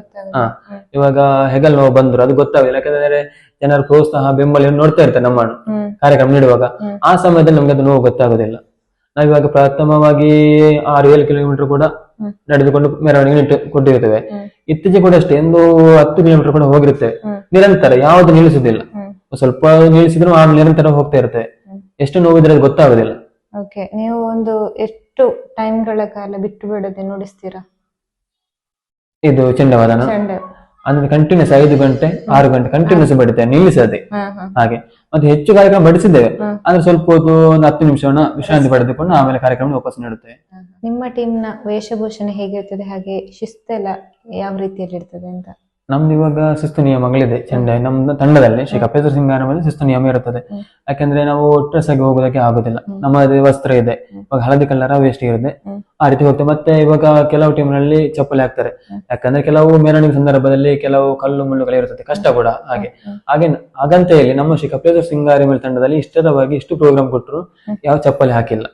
ಇವಾಗ ಹೆಗಲ್ ನೋವು ಬಂದ್ರು ಅದು ಗೊತ್ತಾಗುದಿಲ್ಲ, ಯಾಕಂದ್ರೆ ಜನರ ಪ್ರೋತ್ಸಾಹ ಬೆಂಬಲ ನೋಡ್ತಾ ಇರ್ತಾರೆ ನಮ್ಮನ್ನು ಕಾರ್ಯಕ್ರಮ ನೀಡುವಾಗ. ಆ ಸಮಯದಲ್ಲಿ ನಮ್ಗೆ ಅದು ನೋವು ಗೊತ್ತಾಗುದಿಲ್ಲ. ನಾವಿವಾಗ ಪ್ರಥಮವಾಗಿ 6-7 ಕಿಲೋಮೀಟರ್ ಕೂಡ ನಡೆದುಕೊಂಡು ಮೆರವಣಿಗೆ ಕೊಟ್ಟಿರ್ತೇವೆ. ಇತ್ತೀಚೆಗೆ ಕೂಡ ಅಷ್ಟೇ ಒಂದು 10 ಕಿಲೋಮೀಟರ್ ಕೂಡ ಹೋಗಿರ್ತೇವೆ. ನಿರಂತರ ಯಾವ್ದು ನಿಲ್ಲಿಸುದಿಲ್ಲ. ಸ್ವಲ್ಪ ನಿಲ್ಲಿಸಿದ್ರು ಆಮೇಲೆ ನಿರಂತರ ಹೋಗ್ತಾ ಇರ್ತೇವೆ. ಎಷ್ಟು ನೋವಿದ್ರೆ ಅದು ಗೊತ್ತಾಗುದಿಲ್ಲ. ಓಕೆ, ನೀವು ಒಂದು ಎಷ್ಟು ಟೈಮ್ಗಳ ಕಾಲ ಬಿಟ್ಟು ಬಿಡದೆ ನುಡಿಸ್ತೀರಾ ಇದು ಚೆಂಡವಾದನ? ಅಂದ್ರೆ ಕಂಟಿನ್ಯೂಸ್ 5 ಗಂಟೆ 6 ಗಂಟೆ ಕಂಟಿನ್ಯೂಸ್ ಬಡಿತೇವೆ, ನಿಲ್ಲಿಸದೆ. ಹಾಗೆ ಮತ್ತೆ ಹೆಚ್ಚು ಕಾರ್ಯಕ್ರಮ ಬಡಿಸಿದ್ದೇವೆ, ಅಂದ್ರೆ ಸ್ವಲ್ಪ ಹೊತ್ತು ಒಂದು 10 ನಿಮಿಷವನ್ನ ವಿಶ್ರಾಂತಿ ಪಡೆದುಕೊಂಡು ಆಮೇಲೆ ಕಾರ್ಯಕ್ರಮ ವಾಪಸ್ ನೀಡುತ್ತೇವೆ. ನಿಮ್ಮ ಟೀಮ್ ನ ವೇಷಭೂಷಣ ಹೇಗಿರ್ತದೆ, ಹಾಗೆ ಶಿಸ್ತೆಲ್ಲ ಯಾವ ರೀತಿಯಲ್ಲಿ ಇರ್ತದೆ ಅಂತ? ನಮ್ದು ಇವಾಗ ಶಿಸ್ತು ನಿಯಮಗಳಿದೆ. ಚೆಂಡೆ ನಮ್ಮ ತಂಡದಲ್ಲಿ ಶ್ರೀ ಕಪಿಲೇಶ್ವರ ಸಿಂಗಾರದಲ್ಲಿ ಶಿಸ್ತು ನಿಯಮ ಇರುತ್ತದೆ. ಯಾಕಂದ್ರೆ ನಾವು ಡ್ರೆಸ್ ಆಗಿ ಹೋಗೋದಕ್ಕೆ ಆಗುದಿಲ್ಲ, ನಮ್ಮದೇ ವಸ್ತ್ರ ಇದೆ. ಇವಾಗ ಹಳದಿ ಕಲರ್ ವೇಸ್ಟ್ ಇರುತ್ತೆ, ಆ ರೀತಿ ಹೋಗ್ತೇವೆ. ಮತ್ತೆ ಇವಾಗ ಕೆಲವು ಟೀಮ್ ನಲ್ಲಿ ಚಪ್ಪಲಿ ಹಾಕ್ತಾರೆ, ಯಾಕಂದ್ರೆ ಕೆಲವು ಮೆರವಣಿಗೆ ಸಂದರ್ಭದಲ್ಲಿ ಕೆಲವು ಕಲ್ಲು ಮುಳ್ಳುಗಳು ಇರುತ್ತದೆ, ಕಷ್ಟ ಕೂಡ. ಹಾಗೆ ಹಾಗಂತ ಹೇಳಿ ನಮ್ಮ ಶ್ರೀ ಕಪಿಲೇಶ್ವರ ಸಿಂಗಾರಿ ಮೇಲ್ ತಂಡದಲ್ಲಿ ಇಷ್ಟರವಾಗಿ ಇಷ್ಟು ಪ್ರೋಗ್ರಾಮ್ ಕೊಟ್ಟರು ಯಾವ ಚಪ್ಪಲಿ ಹಾಕಿಲ್ಲ.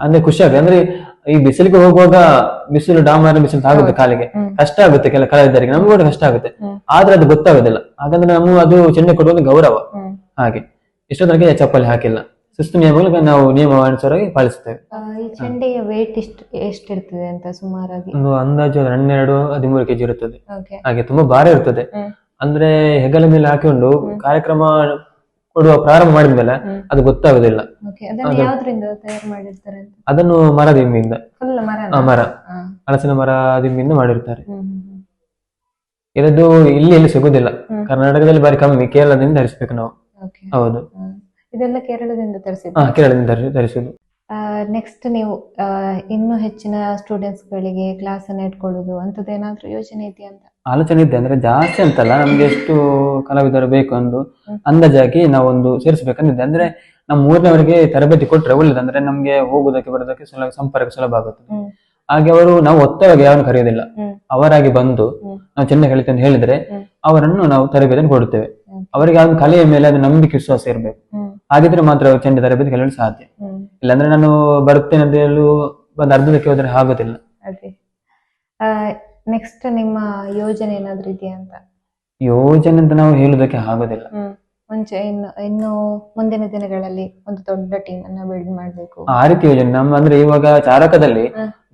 ಅಂದ್ರೆ ಖುಷಿ ಆಗುತ್ತೆ. ಅಂದ್ರೆ ಈ ಬಿಸಿಲಿಗೆ ಹೋಗುವಾಗ ಬಿಸಿಲು ಡಾಮರ ಬಿಸಿಲು ಆಗುತ್ತೆ, ಕಾಲಿಗೆ ಕಷ್ಟ ಆಗುತ್ತೆ, ಕೆಲ ಕಲಾವಿದರಿಗೆ, ನಮ್ಗೂ ಕೂಡ ಕಷ್ಟ ಆಗುತ್ತೆ. ಆದ್ರೆ ಅದು ಗೊತ್ತಾಗುದಿಲ್ಲ. ಹಾಗಂದ್ರೆ ನಮಗೂ ಅದು ಚೆಂಡೆ ಕೊಡುವ ಗೌರವ. ಹಾಗೆ ಇಷ್ಟೊತ್ತಿಗೆ ಚಪ್ಪಲಿ ಹಾಕಿಲ್ಲ. ಶಿಸ್ತು ನಿಯಮಗಳಿಗೆ ನಾವು ನಿಯಮಾನುಸಾರವಾಗಿ ಪಾಲಿಸುತ್ತೇವೆ. ಈ ಚೆಂಡೆಯ ವೇಟ್ ಎಷ್ಟಿರ್ತದೆ ಅಂತ ಸುಮಾರಾಗಿ? ಒಂದು ಅಂದಾಜು 12-13 kg ಇರುತ್ತದೆ. ಹಾಗೆ ತುಂಬಾ ಭಾರ ಇರ್ತದೆ. ಅಂದ್ರೆ ಹೆಗಲ ಮೇಲೆ ಹಾಕಿಕೊಂಡು ಕಾರ್ಯಕ್ರಮ ಕೊಡುವ ಪ್ರಾರಂಭ ಮಾಡಿದ್ಮೇಲೆ ಅದು ಗೊತ್ತಾಗುದಿಲ್ಲ. ಅದನ್ನು ಮರ ದಿಂಬಿಂದ, ಹಲಸಿನ ಮರ ದಿಂಬಿಂದ ಮಾಡಿರ್ತಾರೆ. ಇದು ಇಲ್ಲಿ ಸಿಗುದಿಲ್ಲ, ಕರ್ನಾಟಕದಲ್ಲಿ ಬಾರಿ ಕಮ್ಮಿ, ಕೇರಳದಿಂದ ಧರಿಸ್ಬೇಕು ನಾವು. ಹೌದು, ಇದೆಲ್ಲ ಕೇರಳದಿಂದ ಧರಿಸುದು. ನೆಕ್ಸ್ಟ್ ನೀವು ಇನ್ನೂ ಹೆಚ್ಚಿನ ಸ್ಟೂಡೆಂಟ್ಸ್ ಗಳಿಗೆ ಕ್ಲಾಸ್ ಅನ್ನ ಇಟ್ಕೊಳ್ಳುದು ಅಂತದ್ದೇನಾದ್ರೂ ಯೋಚನೆ ಇದೆಯಾ ಅಂತ? ಆಲೋಚನೆ ಇದೆ. ಅಂದ್ರೆ ಜಾಸ್ತಿ ಅಂತಲ್ಲ, ನಮ್ಗೆ ಎಷ್ಟು ಕಲಾವಿದರು ಬೇಕು ಅಂದು ಅಂದಾಜಾಗಿ ನಾವೊಂದು ಸೇರಿಸಬೇಕಂದಿದೆ. ಅಂದ್ರೆ ನಮ್ಮ ಊರಿನವರಿಗೆ ತರಬೇತಿ ಕೊಟ್ರೆ ಒಳ್ಳೇದು. ಅಂದ್ರೆ ನಮ್ಗೆ ಹೋಗುದಕ್ಕೆ ಬರೋದಕ್ಕೆ ಸಂಪರ್ಕ ಸುಲಭ ಆಗುತ್ತೆ. ಹಾಗೆ ಅವರು ನಾವು ಒತ್ತಡವಾಗಿ ಯಾರನ್ನು ಕರೆಯೋದಿಲ್ಲ, ಅವರಾಗಿ ಬಂದು ನಾವು ಚೆನ್ನಾಗಿ ಕಲಿತೆ ಅಂತ ಹೇಳಿದ್ರೆ ಅವರನ್ನು ನಾವು ತರಬೇತಿಯನ್ನು ಕೊಡುತ್ತೇವೆ. ಅವರಿಗೆ ಆ ಕಲೆಯ ಮೇಲೆ ಅದು ನಂಬಿಕೆ ವಿಶ್ವಾಸ ಇರಬೇಕು. ಹಾಗಿದ್ರೆ ಮಾತ್ರ ಅವರು ಚೆಂದ ತರಬೇತಿ ಕಲಿಯಲು ಸಾಧ್ಯ. ಇಲ್ಲಾಂದ್ರೆ ನಾನು ಬರುತ್ತೇನೆ ಅಂತ ಹೇಳಿ ಒಂದು ಅರ್ಧದಕ್ಕೆ ಹೋದ್ರೆ ಆಗೋದಿಲ್ಲ. ನೆಕ್ಸ್ಟ್ ನಿಮ್ಮ ಯೋಜನೆ ಏನಾದ್ರೂ ಇದೆಯಾ ಅಂತ? ಯೋಜನೆ ಅಂತ ನಾವು ಹೇಳುದಕ್ಕೆ ಆಗೋದಿಲ್ಲ. ಮುಂಚೆ ಇನ್ನು ಮುಂದಿನ ದಿನಗಳಲ್ಲಿ ಒಂದು ದೊಡ್ಡ ಟೀಮ್ ಅನ್ನ ಬಿಲ್ಡ್ ಮಾಡ್ಬೇಕು, ಆ ರೀತಿ ಯೋಜನೆ ನಮ್ಮ ಅಂದ್ರೆ ಇವಾಗ ಚಾರಕದಲ್ಲಿ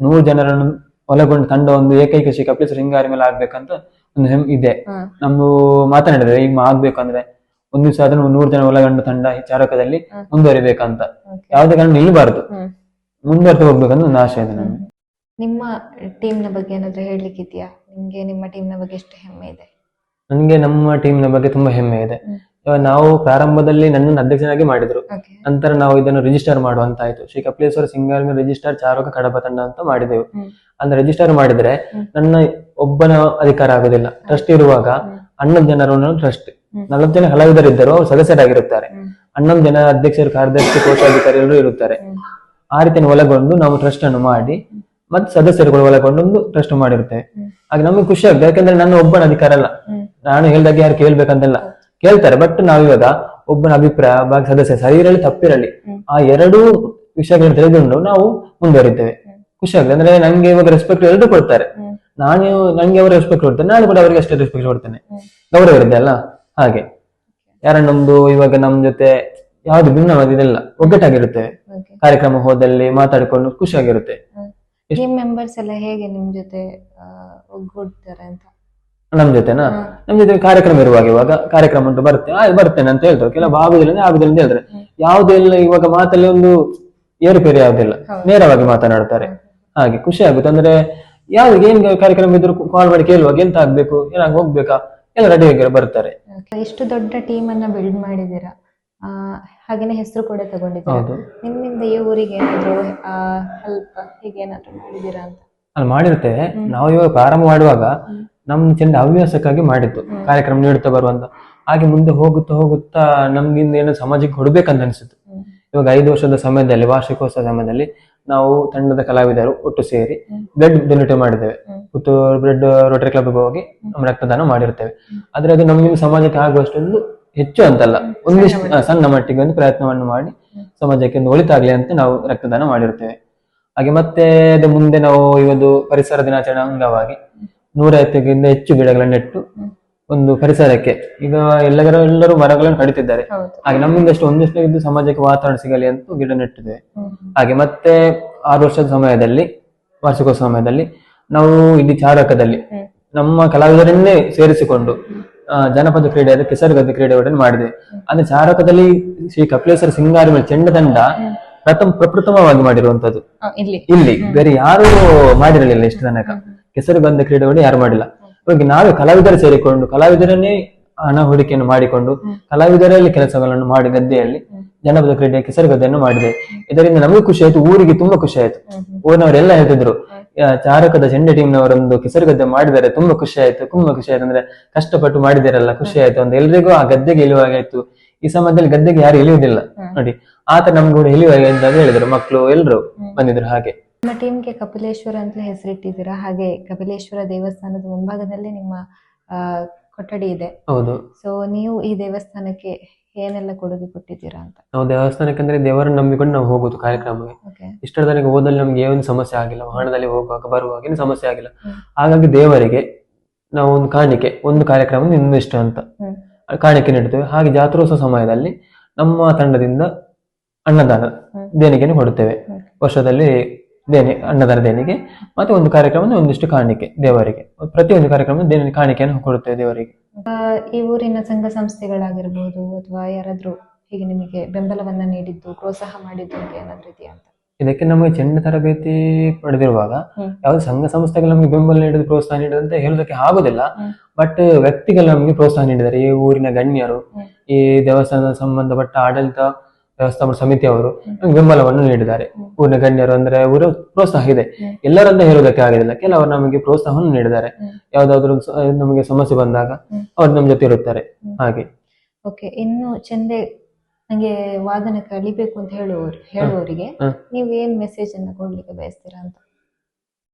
100 ಜನರನ್ನು ಒಳಗೊಂಡು ತಂಡ ಒಂದು ಏಕೈಕ ಶ್ರೀ ಕಪಿಲೇಶ್ವರ ಸಿಂಗಾರಿ ಮೇಲೆ ಆಗ್ಬೇಕಂತ ಒಂದು ಇದೆ. ನಮ್ದು ಮಾತನಾಡಿದ್ರೆ ಈಗ ಆಗ್ಬೇಕು ಅಂದ್ರೆ ಒಂದು ದಿವಸ ಅದನ್ನು 100 ಜನ ಒಳಗೊಂಡು ತಂಡ ಚಾರಕದಲ್ಲಿ ಮುಂದುವರಿಬೇಕಂತ. ಯಾವುದೇ ಕಾರಣ ನಿಲ್ಬಾರ್ದು, ಮುಂದುವರೆದು ಹೋಗ್ಬೇಕಂತ ಒಂದು ಆಶೆ ಇದೆ ನಮ್ಗೆ. ನಿಮ್ಮ ಟೀಮ್ ನ ಬಗ್ಗೆ ಏನಾದ್ರೂ ಹೇಳಲಿಕ್ಕೆ ಇದೆಯಾ? ನಿಮ್ಗೆ ನಿಮ್ಮ ಟೀಮ್ ನ ಬಗ್ಗೆ ಎಷ್ಟು ಹೆಮ್ಮೆ ಇದೆ? ನನ್ಗೆ ನಮ್ಮ ಟೀಮ್ ನ ಬಗ್ಗೆ ತುಂಬಾ ಹೆಮ್ಮೆ ಇದೆ. ನಾವು ಪ್ರಾರಂಭದಲ್ಲಿ ನನ್ನನ್ನು ಅಧ್ಯಕ್ಷನಾಗಿ ಮಾಡಿದ್ರು, ನಂತರ ನಾವು ಇದನ್ನು ರಿಜಿಸ್ಟರ್ ಮಾಡುವಂತ ಆಯ್ತು. ಶ್ರೀ ಕಪಿಲೇಶ್ವರ ಸಿಂಗಾರಿ ರಿಜಿಸ್ಟರ್ ಚಾರಕ ಕಡಬ ತಂಡ ಅಂತ ಮಾಡಿದೆವು. ಅಂದ್ರೆ ರಿಜಿಸ್ಟರ್ ಮಾಡಿದ್ರೆ ನನ್ನ ಒಬ್ಬನ ಅಧಿಕಾರ ಆಗುದಿಲ್ಲ. ಟ್ರಸ್ಟ್ ಇರುವಾಗ 11 ಜನರನ್ನು ಟ್ರಸ್ಟ್ 40 ಜನ ಕಲಾವಿದರಿದ್ದರು, ಅವರು ಸದಸ್ಯರಾಗಿರುತ್ತಾರೆ. 11 ಜನ ಅಧ್ಯಕ್ಷರು, ಕಾರ್ಯದರ್ಶಿ, ಕೋಶಾಧಿಕಾರಿಗಳು ಇರುತ್ತಾರೆ. ಆ ರೀತಿಯನ್ನು ಒಳಗೊಂಡು ನಾವು ಟ್ರಸ್ಟ್ ಅನ್ನು ಮಾಡಿ ಮತ್ತೆ ಸದಸ್ಯರುಗಳು ಒಳಗೊಂಡು ಒಂದು ಟ್ರಸ್ಟ್ ಮಾಡಿರುತ್ತೇವೆ. ಹಾಗೆ ನಮಗೆ ಖುಷಿ ಆಗುತ್ತೆ, ಯಾಕಂದ್ರೆ ನನ್ನ ಒಬ್ಬನ ಅಧಿಕಾರ ಅಲ್ಲ, ನಾನು ಹೇಳ್ದಾಗ ಯಾರು ಕೇಳ್ಬೇಕಂತೆಲ್ಲ ಕೇಳ್ತಾರೆ. ಬಟ್ ನಾವಿವಾಗ ಒಬ್ಬನ ಅಭಿಪ್ರಾಯ ಸದಸ್ಯ ಸರಿ ಇರಲಿ ತಪ್ಪಿರಲಿ ಆ ಎರಡೂ ವಿಷಯಗಳನ್ನು ತಿಳಿದುಕೊಂಡು ನಾವು ಮುಂದುವರಿತೇವೆ. ಖುಷಿ ಆಗುತ್ತೆ. ಅಂದ್ರೆ ನಂಗೆ ಇವಾಗ ರೆಸ್ಪೆಕ್ಟ್ ಎಲ್ಲರೂ ಕೊಡ್ತಾರೆ, ನಂಗೆ ಅವರು ರೆಸ್ಪೆಕ್ಟ್ ಕೊಡ್ತಾರೆ, ನಾನು ಕೂಡ ಅವರಿಗೆ ಅಷ್ಟೇ ರೆಸ್ಪೆಕ್ಟ್ ಕೊಡ್ತೇನೆ. ಗೌರವ ಇರುತ್ತೆ ಅಲ್ಲ. ಹಾಗೆ ಯಾರನ್ನೊಂದು ಇವಾಗ ನಮ್ ಜೊತೆ ಯಾವ್ದು ಭಿನ್ನವಾದಿದೆಲ್ಲ ಒಗ್ಗಟ್ಟಾಗಿರುತ್ತೇವೆ. ಕಾರ್ಯಕ್ರಮ ಹೋದಲ್ಲಿ ಮಾತಾಡಿಕೊಂಡು ಖುಷಿಯಾಗಿರುತ್ತೆ. ಟೀಮ್ ಮೆಂಬರ್ಸ್ ಎಲ್ಲ ಹೇಗೆ ನಿಮ್ ಜೊತೆ ಒಗ್ಗೂಡ್ತಾರೆ ಅಂತ? ನಮ್ ಜೊತೆನಾ? ನಮ್ ಜೊತೆ ಕಾರ್ಯಕ್ರಮ ಇರುವಾಗ ಇವಾಗ ಕಾರ್ಯಕ್ರಮ ಉಂಟು ಬರ್ತೇನೆ ಅಂತ ಹೇಳ್ತಾರೆ. ಕೆಲವು ಆಗುದಿಲ್ಲ ಅಂತ ಹೇಳಿದ್ರೆ ಯಾವುದೆಲ್ಲ ಇವಾಗ ಮಾತಲ್ಲಿ ಒಂದು ಏರುಪೇರು ಯಾವುದಿಲ್ಲ, ನೇರವಾಗಿ ಮಾತನಾಡ್ತಾರೆ. ಹಾಗೆ ಖುಷಿ ಆಗುತ್ತೆ. ಅಂದ್ರೆ ಯಾವ್ದು ಏನ್ ಕಾರ್ಯಕ್ರಮ ಇದ್ರು ಕಾಲ್ ಮಾಡಿ ಕೇಳುವಾಗ ಎಂತ ಆಗ್ಬೇಕು, ಏನಾಗ ಹೋಗ್ಬೇಕಾ, ಎಲ್ಲ ರೆಡಿ ಆಗಿ ಬರ್ತಾರೆ. ಇಷ್ಟು ದೊಡ್ಡ ಟೀಮ್ ಅನ್ನ ಬಿಲ್ಡ್ ಮಾಡಿದೀರಾ, ಹಾಗೇನೆ ಹೆಸರು ಕೂಡ ತಗೊಂಡಿದ್ದೀರಾ. ನಿಮ್ಮಿಂದ ಈ ಊರಿಗೆ ಏನಾದ್ರು ಹೆಲ್ಪ್ ಹೀಗೇನಾದ್ರು ಮಾಡಿದೀರಾ ಅಂತ? ಅಲ್ಲಿ ಮಾಡಿರ್ತೇವೆ. ನಾವು ಇವಾಗ ಪ್ರಾರಂಭ ಮಾಡುವಾಗ ನಮ್ ಚೆಂದ ಹವ್ಯಾಸಕ್ಕಾಗಿ ಮಾಡಿದ್ದು ಕಾರ್ಯಕ್ರಮ ನೀಡುತ್ತಾ ಬರುವಂತ. ಹಾಗೆ ಮುಂದೆ ಹೋಗುತ್ತಾ ಹೋಗುತ್ತಾ ನಮ್ಗಿಂದ ಏನೋ ಸಮಾಜಕ್ಕೆ ಕೊಡ್ಬೇಕಂತ ಅನಿಸಿತು. ಇವಾಗ 5 ವರ್ಷದ ಸಮಯದಲ್ಲಿ, ವಾರ್ಷಿಕೋತ್ಸವ ಸಮಯದಲ್ಲಿ ನಾವು ತಂಡದ ಕಲಾವಿದರು ಒಟ್ಟು ಸೇರಿ ಬ್ಲಡ್ ಡೊನೇಟ್ ಮಾಡಿದ್ದೇವೆ. ಪುತ್ತೂರು ಬ್ಲಡ್ ರೋಟರಿ ಕ್ಲಬ್ ಹೋಗಿ ನಮ್ಮ ರಕ್ತದಾನ ಮಾಡಿರ್ತೇವೆ. ಆದ್ರೆ ಅದು ನಮ್ಮಿಂದ ಸಮಾಜಕ್ಕೆ ಆಗುವಷ್ಟೊಂದು ಹೆಚ್ಚು ಅಂತಲ್ಲ, ಒಂದಿಷ್ಟು ಸಣ್ಣ ಮಟ್ಟಿಗೆ ಒಂದು ಪ್ರಯತ್ನವನ್ನು ಮಾಡಿ ಸಮಾಜಕ್ಕೆ ಒಂದು ಒಳಿತಾಗ್ಲಿ ಅಂತ ನಾವು ರಕ್ತದಾನ ಮಾಡಿರ್ತೇವೆ. ಹಾಗೆ ಮತ್ತೆ ಅದು ಮುಂದೆ ನಾವು ಇವತ್ತು ಪರಿಸರ ದಿನಾಚರಣೆ ಅಂಗವಾಗಿ 150ಕ್ಕಿಂತ ಹೆಚ್ಚು ಗಿಡಗಳನ್ನು ನೆಟ್ಟು ಒಂದು ಪರಿಸರಕ್ಕೆ, ಈಗ ಎಲ್ಲರೂ ಮರಗಳನ್ನು ಕಡಿತಿದ್ದಾರೆ, ಹಾಗೆ ನಮ್ಮಿಂದಷ್ಟು ಒಂದಷ್ಟು ಇದ್ದು ಸಮಾಜಕ್ಕೆ ವಾತಾವರಣ ಸಿಗಲಿ ಅಂತ ಗಿಡ ನೆಟ್ಟಿದ್ದೇವೆ. ಹಾಗೆ ಮತ್ತೆ 6 ವರ್ಷದ ಸಮಯದಲ್ಲಿ, ವಾರ್ಷಿಕೋತ್ಸವ ಸಮಯದಲ್ಲಿ ನಾವು ಇಲ್ಲಿ ಚಾರಕದಲ್ಲಿ ನಮ್ಮ ಕಲಾವಿದರನ್ನೇ ಸೇರಿಸಿಕೊಂಡು ಜನಪದ ಕ್ರೀಡೆಯಾದ ಕೆಸರುಗದ್ದೆ ಕ್ರೀಡೆಗಳನ್ನು ಮಾಡಿದೆ. ಅಂದ್ರೆ ಚಾರಕದಲ್ಲಿ ಶ್ರೀ ಕಪಿಲೇಶ್ವರ ಸಿಂಗಾರಿ ಚೆಂಡ ತಂಡ ಪ್ರಪ್ರಥಮವಾಗಿ ಮಾಡಿರುವಂತದ್ದು ಇಲ್ಲಿ. ಬೇರೆ ಯಾರು ಮಾಡಿರಲಿಲ್ಲ ಇಷ್ಟು ತನಕ. ಕೆಸರುಗದ್ದೆ ಕ್ರೀಡೆಗಳನ್ನು ಯಾರು ಮಾಡಿಲ್ಲ. ಇವಾಗ ನಾವೇ ಕಲಾವಿದರು ಸೇರಿಕೊಂಡು ಕಲಾವಿದರನ್ನೇ ಹಣ ಹೂಡಿಕೆಯನ್ನು ಮಾಡಿಕೊಂಡು ಕಲಾವಿದರಲ್ಲಿ ಕೆಲಸಗಳನ್ನು ಮಾಡಿ ಗದ್ದೆಯಲ್ಲಿ ಜನಪದ ಕ್ರೀಡೆ ಕೆಸರುಗದ್ದೆಯನ್ನು ಮಾಡಿದೆ. ಇದರಿಂದ ನಮಗೂ ಖುಷಿ ಆಯ್ತು, ಊರಿಗೆ ತುಂಬಾ ಖುಷಿ ಆಯ್ತು. ಊರಿನವರೆಲ್ಲ ಹೇಳ್ತಿದ್ರು, ಚಾರಕದ ಚೆಂಡೆ ಟೀಮ್ನವರೊಂದು ಕೆಸರುಗದ್ದೆ ಮಾಡಿದ್ದಾರೆ, ತುಂಬಾ ಖುಷಿ ಆಯ್ತು, ತುಂಬಾ ಖುಷಿ ಆಯ್ತು. ಅಂದ್ರೆ ಕಷ್ಟಪಟ್ಟು ಮಾಡಿದಿರಲ್ಲ, ಖುಷಿ ಆಯ್ತು ಅಂತ ಎಲ್ರಿಗೂ ಆ ಗದ್ದೆಗೆ ಇಳಿಯುವಾಗಾಯ್ತು. ಈ ಸಮಯದಲ್ಲಿ ಗದ್ದೆಗೆ ಯಾರು ಇಳಿಯುವುದಿಲ್ಲ ನೋಡಿ, ಆತ ನಮ್ಗೆ ಕೂಡ ಇಳಿಯುವಾಗ ಅಂತ ಹೇಳಿದ್ರು. ಮಕ್ಕಳು ಎಲ್ರು ಬಂದಿದ್ರು. ಹಾಗೆ ನಿಮ್ಮ ಟೀಮ್ಗೆ ಕಪಿಲೇಶ್ವರ ಅಂತ ಹೆಸರಿಟ್ಟಿದ್ದೀರಾ. ಹಾಗೆ ಕಪಿಲೇಶ್ವರ ದೇವಸ್ಥಾನದ ಮುಂಭಾಗದಲ್ಲಿ ನಿಮ್ಮ ಕೊಠಡಿ ಇದೆ. ಹೌದು. ಸೊ ನೀವು ಈ ದೇವಸ್ಥಾನಕ್ಕೆ ಏನೆಲ್ಲ ಕೊಡುಗೆ ಕೊಟ್ಟಿದ್ದೀರಾ ಅಂತ? ನಾವು ದೇವಸ್ಥಾನಕ್ಕೆ ಅಂದ್ರೆ ದೇವರನ್ನು ನಂಬಿಕೊಂಡು ನಾವು ಹೋಗುದು ಕಾರ್ಯಕ್ರಮಕ್ಕೆ. ಇಷ್ಟರ ತನಕ ಹೋದಲ್ಲಿ ನಮ್ಗೆ ಏನು ಸಮಸ್ಯೆ ಆಗಿಲ್ಲ, ವಾಹನದಲ್ಲಿ ಹೋಗುವಾಗ ಬರುವಾಗ ಏನು ಸಮಸ್ಯೆ ಆಗಿಲ್ಲ. ಹಾಗಾಗಿ ದೇವರಿಗೆ ನಾವು ಒಂದು ಕಾಣಿಕೆ, ಒಂದು ಕಾರ್ಯಕ್ರಮ ಇನ್ನಿಷ್ಟ ಅಂತ ಕಾಣಿಕೆ ನೀಡುತ್ತೇವೆ. ಹಾಗೆ ಜಾತ್ರೋತ್ಸವ ಸಮಯದಲ್ಲಿ ನಮ್ಮ ತಂಡದಿಂದ ಅನ್ನದಾನ ದೇಣಿಗೆಯನ್ನು ಕೊಡುತ್ತೇವೆ. ವರ್ಷದಲ್ಲಿ ಅನ್ನದಾನ ದೇಣಿಗೆ ಮತ್ತೆ ಒಂದು ಕಾರ್ಯಕ್ರಮ ಒಂದಿಷ್ಟು ಕಾಣಿಕೆ ದೇವರಿಗೆ, ಪ್ರತಿಯೊಂದು ಕಾರ್ಯಕ್ರಮ ಕಾಣಿಕೆಯನ್ನು ಕೊಡುತ್ತೇವೆ ದೇವರಿಗೆ. ಈ ಊರಿನ ಸಂಘ ಸಂಸ್ಥೆಗಳಾಗಿರ್ಬೋದು ಅಥವಾ ಯಾರಾದ್ರೂ ಹೀಗೆ ನಿಮಗೆ ಬೆಂಬಲವನ್ನ ನೀಡಿದ್ದು, ಪ್ರೋತ್ಸಾಹ ಮಾಡಿದ್ದು ಅಂತ ಏನಾದ್ರೂ ಇದೆಯಾ ಅಂತ? ಇದಕ್ಕೆ ನಮಗೆ ಚೆಂಡ ತರಬೇತಿ ಪಡೆದಿರುವಾಗ ಯಾವ್ದು ಸಂಘ ಸಂಸ್ಥೆಗಳು ನಮಗೆ ಬೆಂಬಲ ನೀಡಿದ, ಪ್ರೋತ್ಸಾಹ ನೀಡಿದ ಅಂತ ಹೇಳೋದಕ್ಕೆ ಆಗುದಿಲ್ಲ. ಬಟ್ ವ್ಯಕ್ತಿಗಳು ನಮಗೆ ಪ್ರೋತ್ಸಾಹ ನೀಡಿದ್ದಾರೆ. ಈ ಊರಿನ ಗಣ್ಯರು, ಈ ದೇವಸ್ಥಾನದ ಸಂಬಂಧಪಟ್ಟ ಆಡಳಿತ ವ್ಯವಸ್ಥಾಪನ ಸಮಿತಿಯವರು ಬೆಂಬಲವನ್ನು ನೀಡಿದ್ದಾರೆ. ಊರಿನ ಗಣ್ಯರು ಅಂದ್ರೆ ಊರ ಪ್ರೋತ್ಸಾಹ ಇದೆ, ಎಲ್ಲರಂತ ಹೇಳೋದಕ್ಕೆ ಆಗುದಿಲ್ಲ. ಕೆಲವರು ನಮಗೆ ಪ್ರೋತ್ಸಾಹವನ್ನು ನೀಡಿದ್ದಾರೆ. ಯಾವ್ದಾದ್ರು ನಮಗೆ ಸಮಸ್ಯೆ ಬಂದಾಗ ಅವ್ರು ನಮ್ಮ ಜೊತೆ ಇರುತ್ತಾರೆ. ಹಾಗೆ ಓಕೆ. ಇನ್ನು ಚೆಂಡೆ ನಂಗೆ ವಾದನ ಕಲಿಬೇಕು ಅಂತ ಹೇಳುವವರಿಗೆ ನೀವು ಏನ್ ಮೆಸೇಜ್ ಅನ್ನ ಕೊಡ್ಲಿಕ್ಕೆ ಬಯಸ್ತೀರಾ ಅಂತ?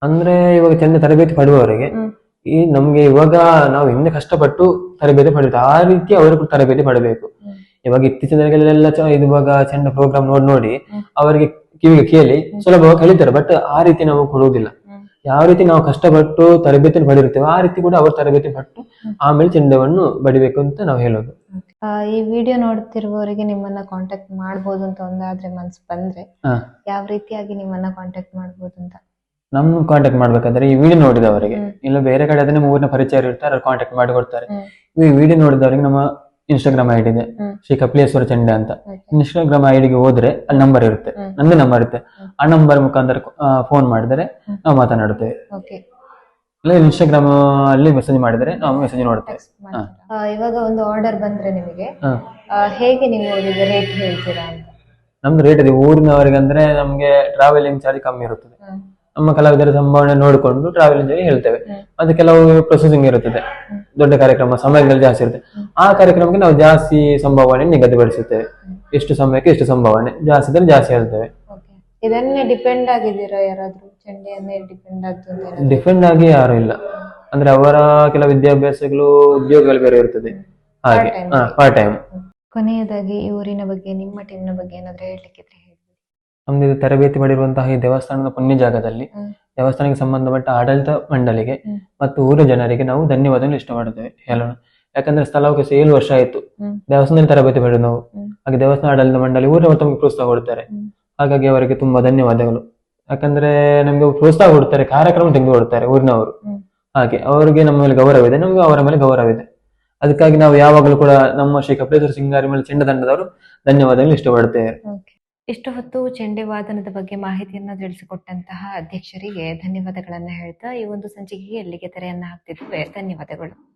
ಅಂದ್ರೆ ಇವಾಗ ಚೆಂದ ತರಬೇತಿ ಪಡೆಯುವವರಿಗೆ ಈ ನಮ್ಗೆ ಇವಾಗ ನಾವು ಹಿಂದೆ ಕಷ್ಟಪಟ್ಟು ತರಬೇತಿ ಪಡೆಯುತ್ತೆ, ಆ ರೀತಿ ಅವರು ತರಬೇತಿ ಪಡಬೇಕು. ಇವಾಗ ಇತ್ತೀಚಿನ ದಿನಗಳಲ್ಲೆಲ್ಲ ಇವಾಗ ಚೆಂಡ ಪ್ರೋಗ್ರಾಮ್ ನೋಡಿ ಅವರಿಗೆ ಕಿವಿಗೆ ಕೇಳಿ ಸುಲಭವಾಗಿ ಕಲಿತಾರೆ. ಬಟ್ ಆ ರೀತಿ ನಾವು ಕೊಡುವುದಿಲ್ಲ. ಯಾವ ರೀತಿ ನಾವು ಕಷ್ಟಪಟ್ಟು ತರಬೇತಿ ಪಡೆದಿರ್ತೇವೆ ಆ ರೀತಿ ಕೂಡ ಅವರು ತರಬೇತಿ ಪಟ್ಟು ಆಮೇಲೆ ಚೆಂಡವನ್ನು ಬಡಿಬೇಕು ಅಂತ ನಾವು ಹೇಳೋದು. ಈ ವಿಡಿಯೋ ನೋಡ್ತಿರುವವರಿಗೆ ನಿಮ್ಮನ್ನ ಕಾಂಟ್ಯಾಕ್ಟ್ ಮಾಡ್ಬೋದು ಅಂತ ಒಂದಾದ್ರೆ ಮನ್ಸು ಬಂದ್ರೆ ಯಾವ ರೀತಿಯಾಗಿ ನಿಮ್ಮನ್ನ ಕಾಂಟ್ಯಾಕ್ಟ್ ಮಾಡ್ಬೋದು ಅಂತ? ನಮ್ ಕಾಂಟ್ಯಾಕ್ಟ್ ಮಾಡ್ಬೇಕಾದ್ರೆ ಈ ವಿಡಿಯೋ ನೋಡಿದವರಿಗೆ, ಇಲ್ಲ ಬೇರೆ ಕಡೆ ಅದನ್ನ ಊರಿನ ಪರಿಚಯ ಇರ್ತಾರೆ, ಅವ್ರು ಕಾಂಟ್ಯಾಕ್ಟ್ ಮಾಡಿ ಕೊಡ್ತಾರೆ. ಈ ವಿಡಿಯೋ ನೋಡಿದವರಿಗೆ ನಮ್ಮ ಇನ್ಸ್ಟಾಗ್ರಾಮ್ ಐಡಿ ಇದೆ, ಶ್ರೀ ಕಪಿಲೇಶ್ವರ ಚೆಂಡೆ ಅಂತ. ಇನ್ಸ್ಟಾಗ್ರಾಮ್ ಐಡಿಗೆ ಹೋದ್ರೆ ಅಲ್ಲಿ ನಂಬರ್ ಇರುತ್ತೆ, ನಂದೇ ನಂಬರ್ ಇರುತ್ತೆ. ಆ ನಂಬರ್ ಮುಖಾಂತರ ಫೋನ್ ಮಾಡಿದರೆ ನಾವು ಮಾತನಾಡುತ್ತೇವೆ. ಇಲ್ಲ ಇನ್ಸ್ಟಾಗ್ರಾಮ್ ಅಲ್ಲಿ ಮೆಸೇಜ್ ಮಾಡಿದರೆ ನಾವು ಮೆಸೇಜ್ ನೋಡುತ್ತೇವೆ. ಇವಾಗ ಒಂದು ಆರ್ಡರ್ ಬಂದ್ರೆ ನಿಮಗೆ ಹೇಗೆ ನೀವು ರೇಟ್ ಹೇಳ್ತೀರಾ ಅಂತ? ನಮ್ದು ರೇಟ್ ಇದೆ ಊರಿನವರಿಗೆ ಅಂದ್ರೆ ನಮ್ಗೆ ಟ್ರಾವೆಲಿಂಗ್ ಚಾರ್ಜ್ ಕಮ್ಮಿ ಇರುತ್ತದೆ. ನಮ್ಮ ಕಲಾವಿದರ ಸಂಭಾವನೆ ನೋಡಿಕೊಂಡು ಟ್ರಾವೆಲಿಂಗ್ ಚಾರ್ಜ್ ಹೇಳ್ತೇವೆ. ಮತ್ತೆ ಕೆಲವು ಪ್ರೊಸೆಸಿಂಗ್ ಇರುತ್ತದೆ, ದೊಡ್ಡ ಕಾರ್ಯಕ್ರಮ ಸಮಯದಲ್ಲಿ ಜಾಸ್ತಿ ಇರುತ್ತೆ. ಆ ಕಾರ್ಯಕ್ರಮಕ್ಕೆ ನಾವು ಜಾಸ್ತಿ ಸಂಭಾವನೆ ನಿಗದಿಪಡಿಸುತ್ತೇವೆ. ಎಷ್ಟು ಸಮಯಕ್ಕೆ ಎಷ್ಟು ಸಂಭಾವನೆ ಜಾಸ್ತಿ ಇದ್ರೆ ಜಾಸ್ತಿ ಹೇಳ್ತೇವೆ. ಇದನ್ನೇ ಡಿಪೆಂಡ್ ಆಗಿದ್ದೀರಾ ಯಾರಾದ್ರೂ? ಚೆಂಡೆಯನ್ನೇ ಡಿಪೆಂಡ್ ಆಗಿ ಯಾರು ಇಲ್ಲ, ಅಂದ್ರೆ ಅವರ ಕೆಲ ವಿದ್ಯಾಭ್ಯಾಸಗಳು ಉದ್ಯೋಗಗಳು ಬೇರೆ ಇರ್ತದೆ. ಹಾಗೆ ಪಾರ್ಟ್ ಟೈಮ್. ಕೊನೆಯದಾಗಿ ಈ ಊರಿನ ಬಗ್ಗೆ, ನಿಮ್ಮ ಟೀಮ್ ನ ಬಗ್ಗೆ ಏನಾದ್ರೂ ಹೇಳ್ಲಿಕ್ಕಿದ್ರೆ ಹೇಳಿ. ನಮ್ದು ತರಬೇತಿ ಪಡೆದಿರುವಂತಹ ಈ ದೇವಸ್ಥಾನದ ಪುಣ್ಯ ಜಾಗದಲ್ಲಿ ದೇವಸ್ಥಾನಕ್ಕೆ ಸಂಬಂಧಪಟ್ಟ ಆಡಳಿತ ಮಂಡಳಿಗೆ ಮತ್ತು ಊರ ಜನರಿಗೆ ನಾವು ಧನ್ಯವಾದ ಇಷ್ಟಪಡುತ್ತೇವೆ ಹೇಳೋಣ. ಯಾಕಂದ್ರೆ ಸ್ಥಳಕ್ಕೆ 7 ವರ್ಷ ಆಯ್ತು ದೇವಸ್ಥಾನದಲ್ಲಿ ತರಬೇತಿ ಪಡೆದು ನಾವು. ಹಾಗೆ ದೇವಸ್ಥಾನ ಆಡಳಿತ ಮಂಡಳಿ ಊರಿನವರು ತಮಗೆ ಪ್ರೋತ್ಸಾಹ ಕೊಡ್ತಾರೆ. ಹಾಗಾಗಿ ಅವರಿಗೆ ತುಂಬಾ ಧನ್ಯವಾದಗಳು. ಯಾಕಂದ್ರೆ ನಮ್ಗೆ ಪ್ರೋತ್ಸಾಹ ಕೊಡ್ತಾರೆ, ಕಾರ್ಯಕ್ರಮ ತೆಗೆದುಕೊಡ್ತಾರೆ ಊರಿನವರು. ಹಾಗೆ ಅವರಿಗೆ ನಮ್ಮ ಮೇಲೆ ಗೌರವ ಇದೆ, ನಮ್ಗೆ ಅವರ ಮೇಲೆ ಗೌರವ ಇದೆ. ಅದಕ್ಕಾಗಿ ನಾವು ಯಾವಾಗಲೂ ಕೂಡ ನಮ್ಮ ಶ್ರೀ ಕಪಿಲೇಶ್ವರ ಸಿಂಗಾರಿಮಲೆ ಚೆಂಡದಂಡದವರು ಧನ್ಯವಾದಗಳು ಇಷ್ಟಪಡ್ತೇವೆ. ಇಷ್ಟು ಹೊತ್ತು ಚೆಂಡೆ ವಾದನದ ಬಗ್ಗೆ ಮಾಹಿತಿಯನ್ನ ತಿಳಿಸಿಕೊಟ್ಟಂತಹ ಅಧ್ಯಕ್ಷರಿಗೆ ಧನ್ಯವಾದಗಳನ್ನ ಹೇಳ್ತಾ ಈ ಒಂದು ಸಂಚಿಕೆಗೆ ಎಲ್ಲಿಗೆ ತೆರೆಯನ್ನ ಹಾಕ್ತಿದ್ದೇವೆ. ಧನ್ಯವಾದಗಳು.